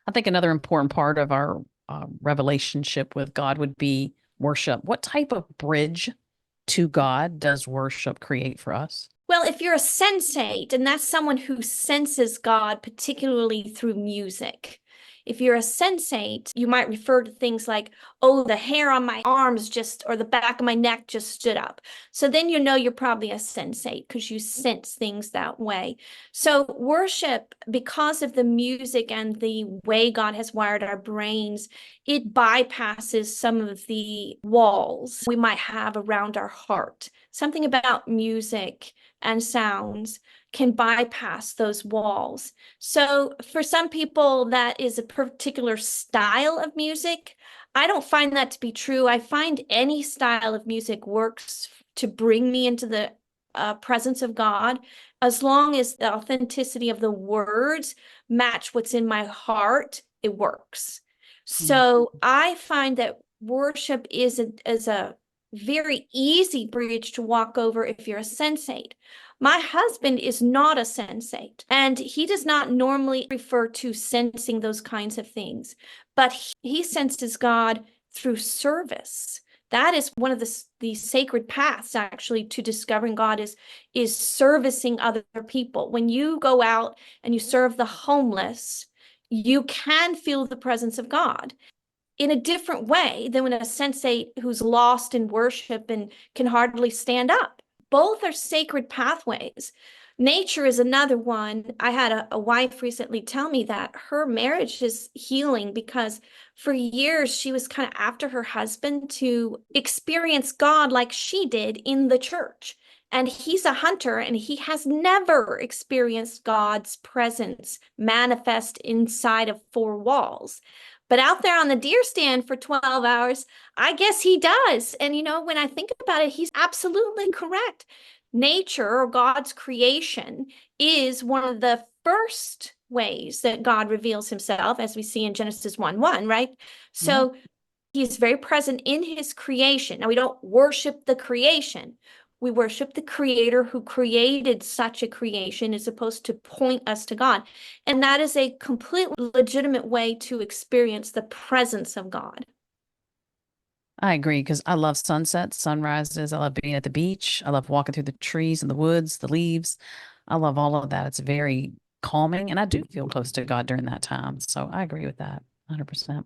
I think another important part of our relationship with God would be worship. What type of bridge to God does worship create for us? Well, if you're a sensate, and that's someone who senses God, particularly through music. If you're a sensate, you might refer to things like, oh, the hair on my arms just, or the back of my neck just stood up. So then you know you're probably a sensate because you sense things that way. So worship, because of the music and the way God has wired our brains, it bypasses some of the walls we might have around our heart. Something about music and sounds can bypass those walls. So for some people, that is a particular style of music. I don't find that to be true. I find any style of music works to bring me into the presence of God, as long as the authenticity of the words match what's in my heart, it works. Mm. So I find that worship is a very easy bridge to walk over if you're a sensate. My husband is not a sensate, and he does not normally refer to sensing those kinds of things, but he senses God through service. That is one of the sacred paths actually to discovering God is servicing other people. When you go out and you serve the homeless, you can feel the presence of God in a different way than when a sensate who's lost in worship and can hardly stand up. Both are sacred pathways. Nature is another one. I had a wife recently tell me that her marriage is healing because for years she was kind of after her husband to experience God like she did in the church. And he's a hunter and he has never experienced God's presence manifest inside of four walls. But out there on the deer stand for 12 hours, I guess he does. And when I think about it, he's absolutely correct. Nature or God's creation is one of the first ways that God reveals himself, as we see in Genesis 1:1, right? Yeah. So he's very present in his creation. Now, we don't worship the creation. We worship the creator who created such a creation as opposed to point us to God. And that is a completely legitimate way to experience the presence of God. I agree because I love sunsets, sunrises. I love being at the beach. I love walking through the trees and the woods, the leaves. I love all of that. It's very calming, and I do feel close to God during that time. So I agree with that 100%.